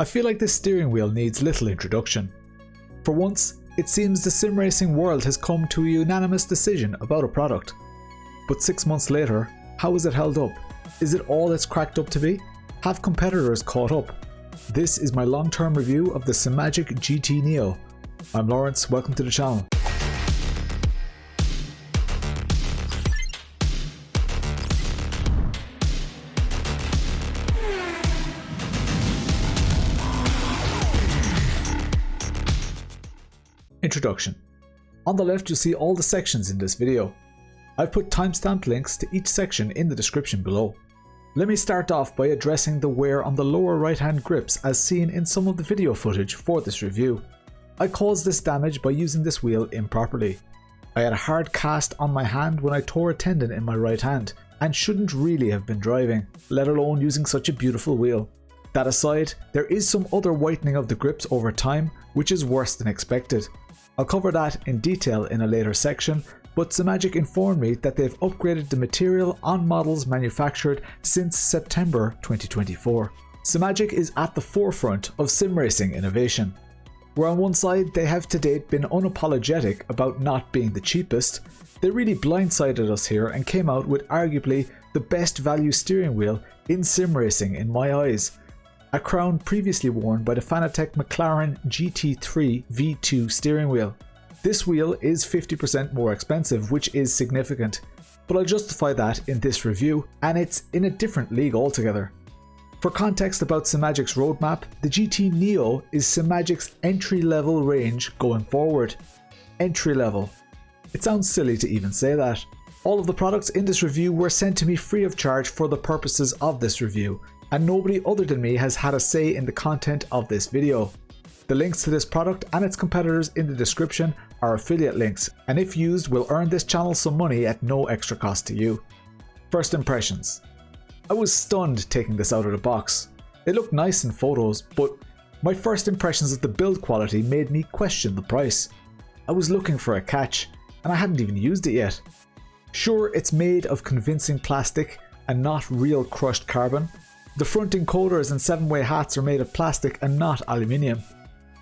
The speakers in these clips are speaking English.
I feel like this steering wheel needs little introduction. For once, it seems the sim racing world has come to a unanimous decision about a product. But 6 months later, how is it held up? Is it all it's cracked up to be? Have competitors caught up? This is my long-term review of the Simagic GT Neo. I'm Lawrence, welcome to the channel. Introduction. On the left you'll see all the sections in this video. I've put timestamp links to each section in the description below. Let me start off by addressing the wear on the lower right hand grips as seen in some of the video footage for this review. I caused this damage by using this wheel improperly. I had a hard cast on my hand when I tore a tendon in my right hand and shouldn't really have been driving, let alone using such a beautiful wheel. That aside, there is some other whitening of the grips over time which is worse than expected. I'll cover that in detail in a later section, but Simagic informed me that they've upgraded the material on models manufactured since September 2024. Simagic is at the forefront of sim racing innovation. Where on one side they have to date been unapologetic about not being the cheapest, they really blindsided us here and came out with arguably the best value steering wheel in sim racing in my eyes. A crown previously worn by the Fanatec McLaren GT3 V2 steering wheel. This wheel is 50% more expensive, which is significant, but I'll justify that in this review, and it's in a different league altogether. For context about Simagic's roadmap, the GT Neo is Simagic's entry-level range going forward. Entry-level. It sounds silly to even say that. All of the products in this review were sent to me free of charge for the purposes of this review, and nobody other than me has had a say in the content of this video. The links to this product and its competitors in the description are affiliate links, and if used will earn this channel some money at no extra cost to you. First impressions. I was stunned taking this out of the box. It looked nice in photos, but my first impressions of the build quality made me question the price. I was looking for a catch, and I hadn't even used it yet. Sure, it's made of convincing plastic and not real crushed carbon. The front encoders and 7-way hats are made of plastic and not aluminium,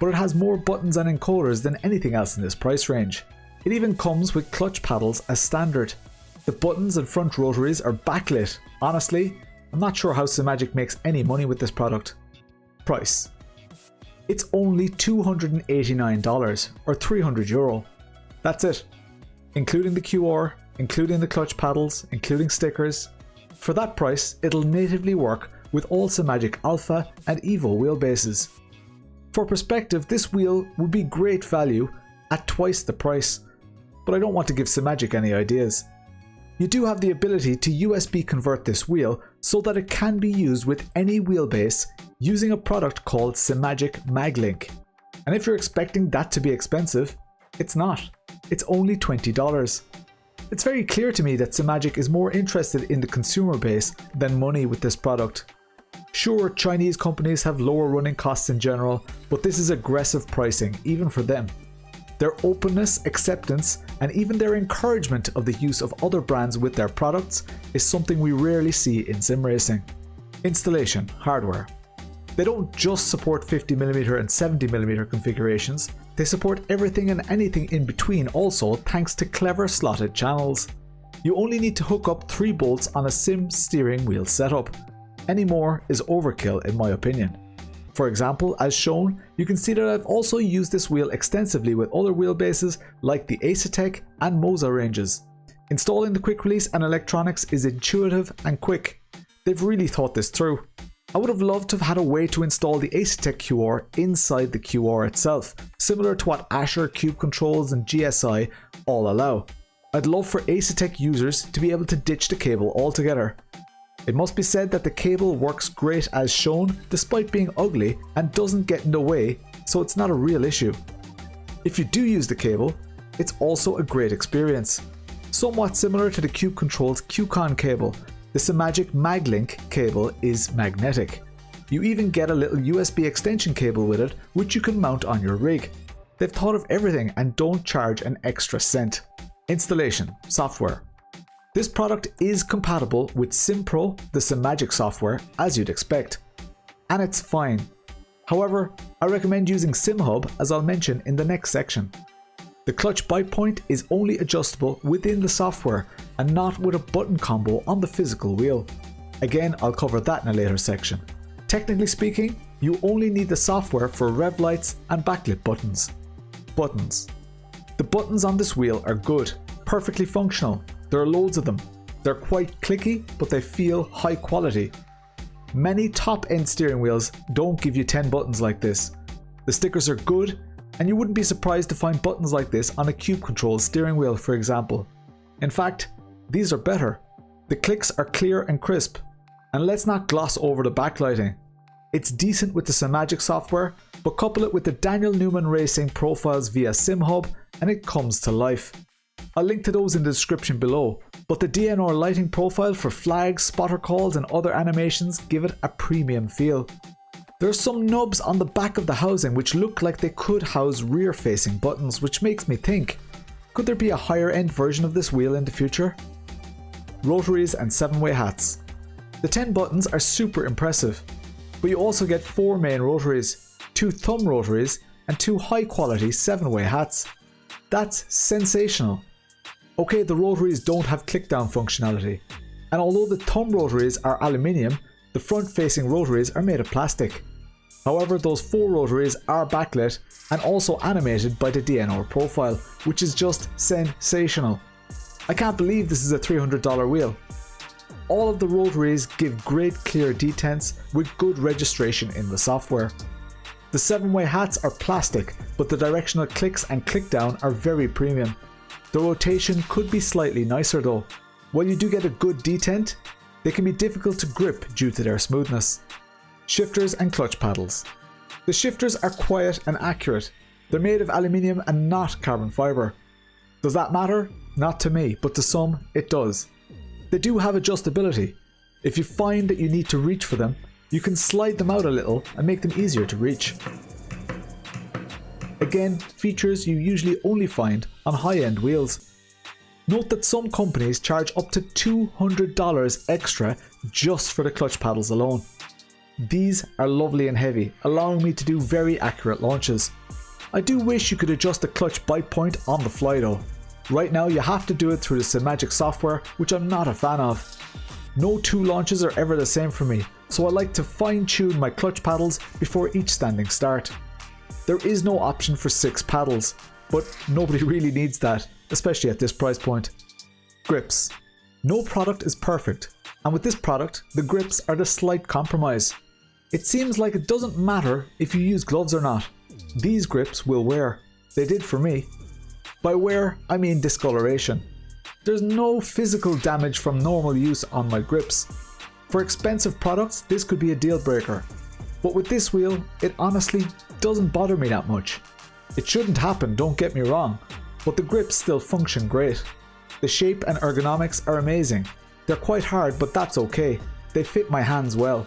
but it has more buttons and encoders than anything else in this price range. It even comes with clutch paddles as standard. The buttons and front rotaries are backlit. Honestly, I'm not sure how Simagic makes any money with this product. Price. It's only $289 or €300. That's it. Including the QR, including the clutch paddles, including stickers. For that price, it'll natively work with all Simagic Alpha and Evo wheelbases. For perspective, this wheel would be great value at twice the price, but I don't want to give Simagic any ideas. You do have the ability to USB convert this wheel so that it can be used with any wheelbase using a product called Simagic MagLink. And if you're expecting that to be expensive, it's not. It's only $20. It's very clear to me that Simagic is more interested in the consumer base than money with this product. Sure, Chinese companies have lower running costs in general, but this is aggressive pricing even for them. Their openness, acceptance, and even their encouragement of the use of other brands with their products is something we rarely see in sim racing. Installation, hardware. They don't just support 50mm and 70mm configurations, they support everything and anything in between also thanks to clever slotted channels. You only need to hook up 3 bolts on a sim steering wheel setup. Any more is overkill in my opinion. For example, as shown, you can see that I've also used this wheel extensively with other wheelbases like the Asetek and Moza ranges. Installing the quick release and electronics is intuitive and quick. They've really thought this through. I would have loved to have had a way to install the Asetek QR inside the QR itself, similar to what Asher, Cube Controls and GSI all allow. I'd love for Asetek users to be able to ditch the cable altogether. It must be said that the cable works great as shown despite being ugly and doesn't get in the way, so it's not a real issue. If you do use the cable, it's also a great experience. Somewhat similar to the Cube Controls QCon cable, the Simagic MagLink cable is magnetic. You even get a little USB extension cable with it which you can mount on your rig. They've thought of everything and don't charge an extra cent. Installation, software. This product is compatible with SimPro, the Simagic software, as you'd expect. And it's fine. However, I recommend using SimHub, as I'll mention in the next section. The clutch bite point is only adjustable within the software and not with a button combo on the physical wheel. Again, I'll cover that in a later section. Technically speaking, you only need the software for rev lights and backlit buttons. Buttons. The buttons on this wheel are good, perfectly functional. There are loads of them. They're quite clicky, but they feel high quality. Many top-end steering wheels don't give you 10 buttons like this. The stickers are good, and you wouldn't be surprised to find buttons like this on a cube-controlled steering wheel, for example. In fact, these are better. The clicks are clear and crisp, and let's not gloss over the backlighting. It's decent with the Simagic software, but couple it with the Daniel Newman Racing profiles via SimHub and it comes to life. I'll link to those in the description below, but the DNR lighting profile for flags, spotter calls and other animations give it a premium feel. There are some nubs on the back of the housing which look like they could house rear-facing buttons, which makes me think, could there be a higher-end version of this wheel in the future? Rotaries and 7-way hats. The 10 buttons are super impressive, but you also get 4 main rotaries, 2 thumb rotaries and 2 high-quality 7-way hats. That's sensational. Okay, the rotaries don't have click-down functionality, and although the thumb rotaries are aluminium, the front-facing rotaries are made of plastic. However, those 4 rotaries are backlit and also animated by the DNR profile, which is just sensational. I can't believe this is a $300 wheel. All of the rotaries give great clear detents with good registration in the software. The 7-way hats are plastic, but the directional clicks and click down are very premium. The rotation could be slightly nicer though. While you do get a good detent, they can be difficult to grip due to their smoothness. Shifters and clutch paddles. The shifters are quiet and accurate. They're made of aluminium and not carbon fibre. Does that matter? Not to me, but to some it does. They do have adjustability. If you find that you need to reach for them, you can slide them out a little and make them easier to reach. Again, features you usually only find on high-end wheels. Note that some companies charge up to $200 extra just for the clutch paddles alone. These are lovely and heavy, allowing me to do very accurate launches. I do wish you could adjust the clutch bite point on the fly though. Right now you have to do it through the Simagic software, which I'm not a fan of. No 2 launches are ever the same for me, so I like to fine-tune my clutch paddles before each standing start. There is no option for 6 paddles, but nobody really needs that, especially at this price point. Grips. No product is perfect, and with this product, the grips are the slight compromise. It seems like it doesn't matter if you use gloves or not. These grips will wear. They did for me. By wear, I mean discoloration. There's no physical damage from normal use on my grips. For expensive products, this could be a deal breaker. But with this wheel, it honestly doesn't bother me that much. It shouldn't happen, don't get me wrong, but the grips still function great. The shape and ergonomics are amazing. They're quite hard, but that's okay. They fit my hands well.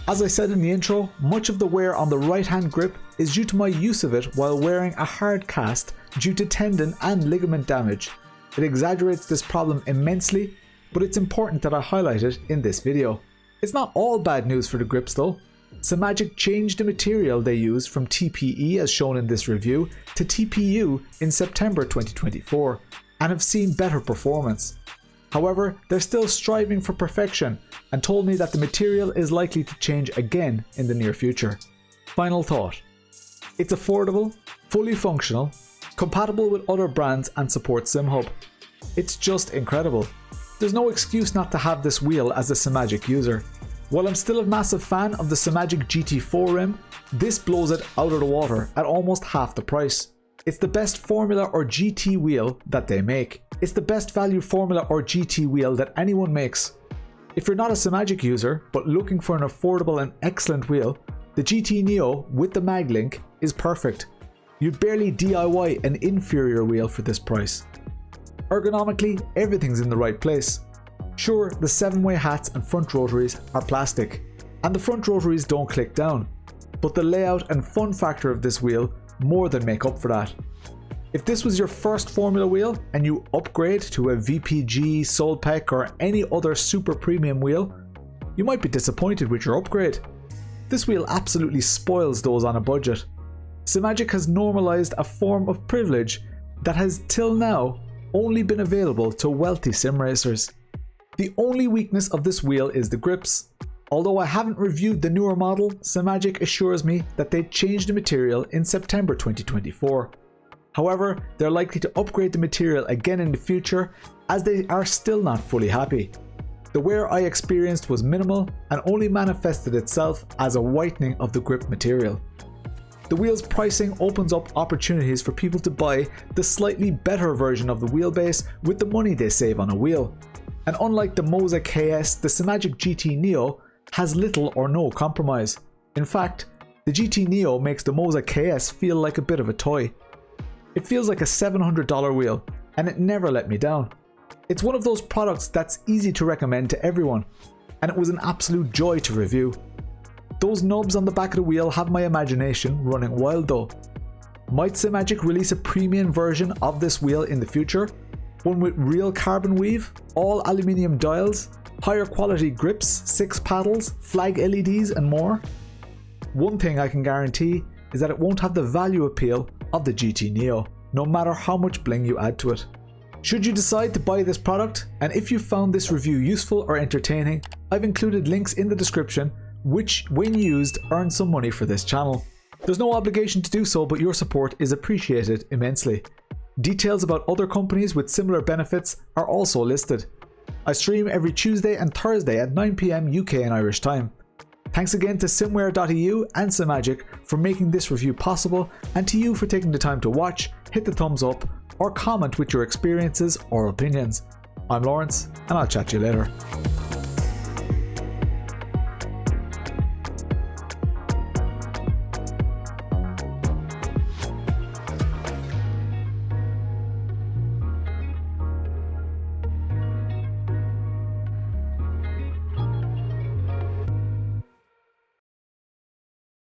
As I said in the intro, much of the wear on the right hand grip is due to my use of it while wearing a hard cast due to tendon and ligament damage. It exaggerates this problem immensely, but it's important that I highlight it in this video. It's not all bad news for the grips though. Simagic changed the material they use from TPE as shown in this review to TPU in September 2024 and have seen better performance. However, they're still striving for perfection and told me that the material is likely to change again in the near future. Final thought. It's affordable, fully functional, compatible with other brands and supports SimHub. It's just incredible. There's no excuse not to have this wheel as a Simagic user. While I'm still a massive fan of the Simagic GT4 rim, this blows it out of the water at almost half the price. It's the best Formula or GT wheel that they make. It's the best value Formula or GT wheel that anyone makes. If you're not a Simagic user but looking for an affordable and excellent wheel, the GT Neo with the mag link is perfect. You'd barely DIY an inferior wheel for this price. Ergonomically, everything's in the right place. Sure, the 7-way hats and front rotaries are plastic, and the front rotaries don't click down, but the layout and fun factor of this wheel more than make up for that. If this was your first Formula wheel and you upgrade to a VPG, Solpec or any other super premium wheel, you might be disappointed with your upgrade. This wheel absolutely spoils those on a budget. Simagic has normalized a form of privilege that has till now only been available to wealthy sim racers. The only weakness of this wheel is the grips. Although I haven't reviewed the newer model, Simagic assures me that they changed the material in September 2024. However, they're likely to upgrade the material again in the future as they are still not fully happy. The wear I experienced was minimal and only manifested itself as a whitening of the grip material. The wheel's pricing opens up opportunities for people to buy the slightly better version of the wheelbase with the money they save on a wheel. And unlike the Moza KS, the Simagic GT Neo has little or no compromise. In fact, the GT Neo makes the Moza KS feel like a bit of a toy. It feels like a $700 wheel, and it never let me down. It's one of those products that's easy to recommend to everyone, and it was an absolute joy to review. Those nubs on the back of the wheel have my imagination running wild though. Might Simagic release a premium version of this wheel in the future? One with real carbon weave, all aluminium dials, higher quality grips, 6 paddles, flag LEDs and more? One thing I can guarantee is that it won't have the value appeal of the GT Neo, no matter how much bling you add to it. Should you decide to buy this product, and if you found this review useful or entertaining, I've included links in the description which, when used, earn some money for this channel. There's no obligation to do so, but your support is appreciated immensely. Details about other companies with similar benefits are also listed. I stream every Tuesday and Thursday at 9 PM UK and Irish time. Thanks again to simware.eu and Simagic for making this review possible, and to you for taking the time to watch, hit the thumbs up, or comment with your experiences or opinions. I'm Lawrence, and I'll chat to you later.